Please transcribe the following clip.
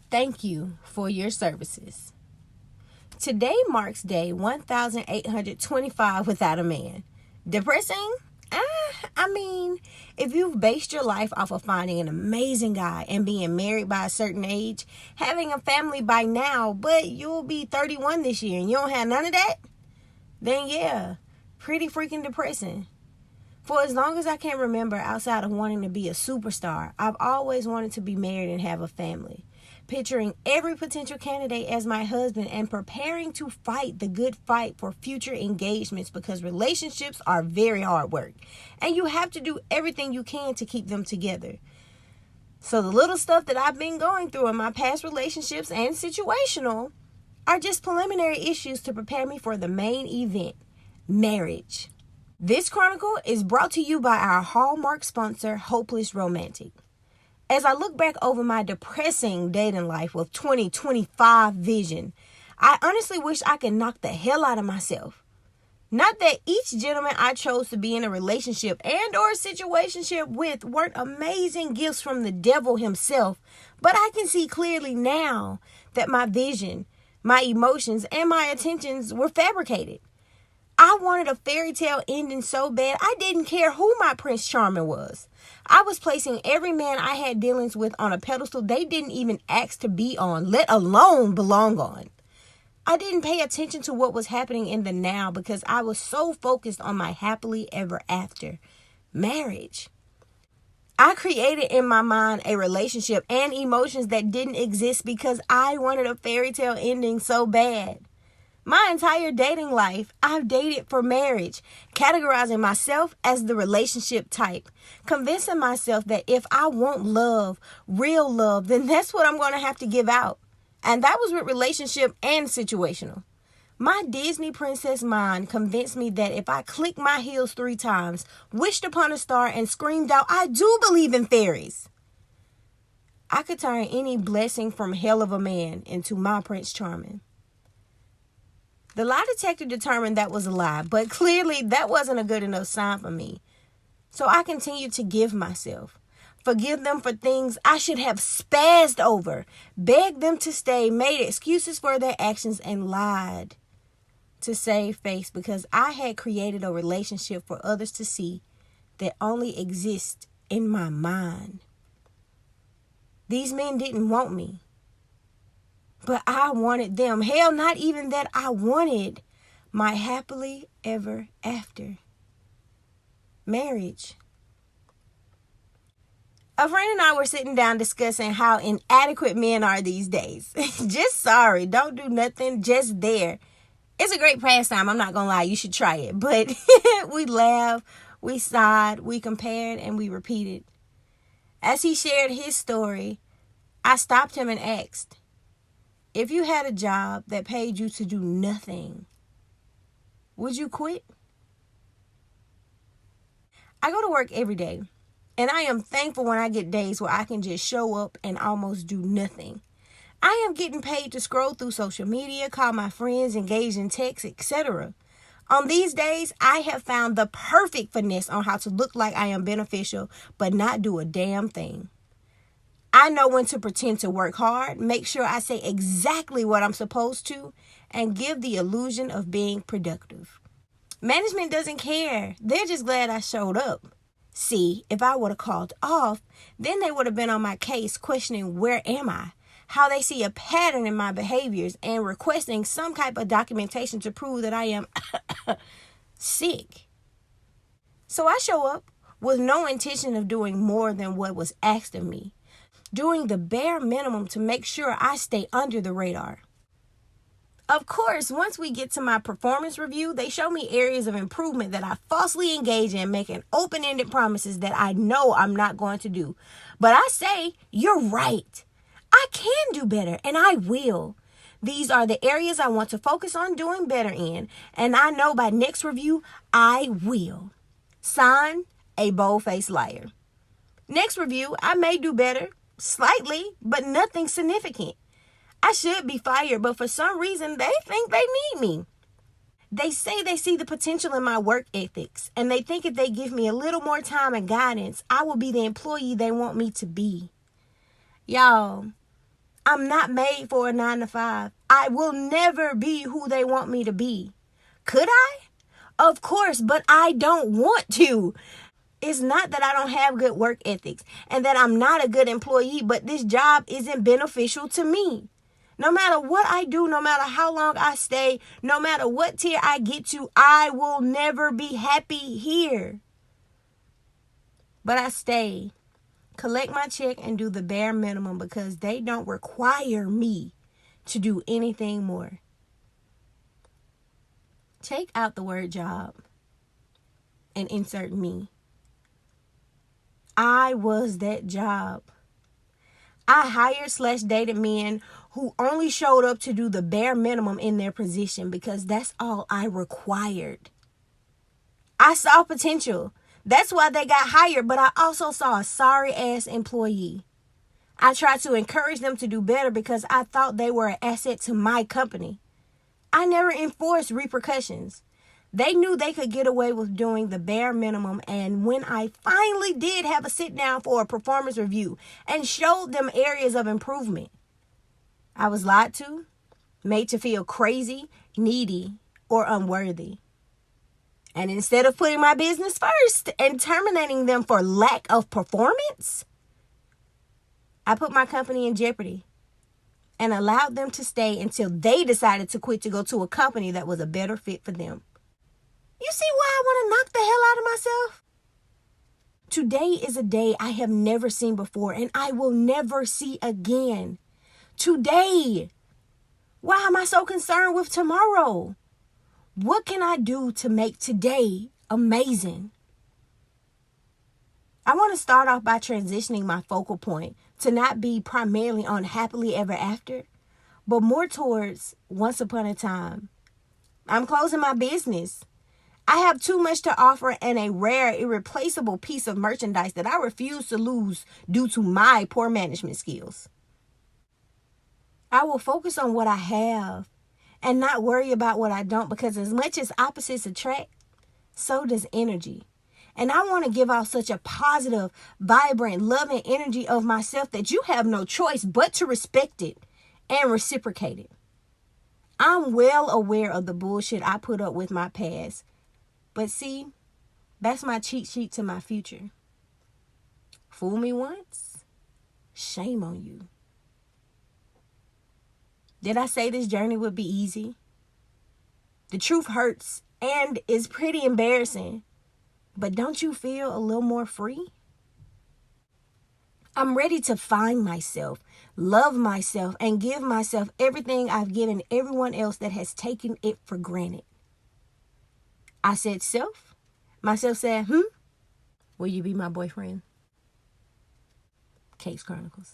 Thank you for your services. Today marks day 1825 without a man. Depressing? If you've based your life off of finding an amazing guy and being married by a certain age, having a family by now, but you'll be 31 this year and you don't have none of that, then yeah, pretty freaking depressing. For as long as I can remember, outside of wanting to be a superstar, I've always wanted to be married and have a family. Picturing every potential candidate as my husband and preparing to fight the good fight for future engagements, because relationships are very hard work and you have to do everything you can to keep them together. So the little stuff that I've been going through in my past relationships and situational are just preliminary issues to prepare me for the main event, marriage. This Chronicle is brought to you by our Hallmark sponsor, Hopeless Romantic. As I look back over my depressing dating life with 2025 vision, I honestly wish I could knock the hell out of myself. Not that each gentleman I chose to be in a relationship and or situationship with weren't amazing gifts from the devil himself, but I can see clearly now that my vision, my emotions, and my attentions were fabricated. I wanted a fairy tale ending so bad I didn't care who my Prince Charming was. I was placing every man I had dealings with on a pedestal they didn't even ask to be on, let alone belong on. I didn't pay attention to what was happening in the now because I was so focused on my happily ever after, marriage. I created in my mind a relationship and emotions that didn't exist because I wanted a fairy tale ending so bad. My entire dating life, I've dated for marriage, categorizing myself as the relationship type, convincing myself that if I want love, real love, then that's what I'm going to have to give out. And that was with relationship and situational. My Disney princess mind convinced me that if I clicked my heels 3 times, wished upon a star, and screamed out, "I do believe in fairies," I could turn any blessing from hell of a man into my Prince Charming. The lie detector determined that was a lie, but clearly that wasn't a good enough sign for me. So I continued to give myself. Forgive them for things I should have spazzed over, begged them to stay, made excuses for their actions, and lied to save face because I had created a relationship for others to see that only exists in my mind. These men didn't want me. But I wanted them. Hell, not even that. I wanted my happily ever after. Marriage. A friend and I were sitting down discussing how inadequate men are these days. Just sorry. Don't do nothing. Just there. It's a great pastime. I'm not going to lie. You should try it. But we laughed, we sighed, we compared, and we repeated. As he shared his story, I stopped him and asked, if you had a job that paid you to do nothing, would you quit? I go to work every day, and I am thankful when I get days where I can just show up and almost do nothing. I am getting paid to scroll through social media, call my friends, engage in texts, etc. On these days, I have found the perfect finesse on how to look like I am beneficial, but not do a damn thing. I know when to pretend to work hard, make sure I say exactly what I'm supposed to, and give the illusion of being productive. Management doesn't care. They're just glad I showed up. See, if I would have called off, then they would have been on my case questioning where am I, how they see a pattern in my behaviors, and requesting some type of documentation to prove that I am sick. So I show up with no intention of doing more than what was asked of me, doing the bare minimum to make sure I stay under the radar. Of course, once we get to my performance review, they show me areas of improvement that I falsely engage in, making open-ended promises that I know I'm not going to do. But I say, you're right. I can do better, and I will. These are the areas I want to focus on doing better in, and I know by next review, I will. Sign, a bold-faced liar. Next review, I may do better. Slightly, but nothing significant. I should be fired, but for some reason, they think they need me. They say they see the potential in my work ethics, and they think if they give me a little more time and guidance, I will be the employee they want me to be. Y'all, I'm not made for a 9 to 5. I will never be who they want me to be. Could I? Of course, but I don't want to. It's not that I don't have good work ethics and that I'm not a good employee, but this job isn't beneficial to me. No matter what I do, no matter how long I stay, no matter what tier I get to, I will never be happy here. But I stay, collect my check, and do the bare minimum because they don't require me to do anything more. Take out the word job and insert me. I was that job. I hired/dated men who only showed up to do the bare minimum in their position because that's all I required. I saw potential. That's why they got hired, but I also saw a sorry-ass employee. I tried to encourage them to do better because I thought they were an asset to my company. I never enforced repercussions. They knew they could get away with doing the bare minimum, and when I finally did have a sit down for a performance review and showed them areas of improvement, I was lied to, made to feel crazy, needy, or unworthy. And instead of putting my business first and terminating them for lack of performance, I put my company in jeopardy and allowed them to stay until they decided to quit to go to a company that was a better fit for them. You see why I want to knock the hell out of myself? Today is a day I have never seen before and I will never see again. Today. Why am I so concerned with tomorrow? What can I do to make today amazing? I want to start off by transitioning my focal point to not be primarily on happily ever after, but more towards once upon a time. I'm closing my business. I have too much to offer and a rare, irreplaceable piece of merchandise that I refuse to lose due to my poor management skills. I will focus on what I have and not worry about what I don't, because as much as opposites attract, so does energy. And I want to give out such a positive, vibrant, loving energy of myself that you have no choice but to respect it and reciprocate it. I'm well aware of the bullshit I put up with my past. But see, that's my cheat sheet to my future. Fool me once, shame on you. Did I say this journey would be easy? The truth hurts and is pretty embarrassing. But don't you feel a little more free? I'm ready to find myself, love myself, and give myself everything I've given everyone else that has taken it for granted. I said self. Myself said, will you be my boyfriend? Case Chronicles.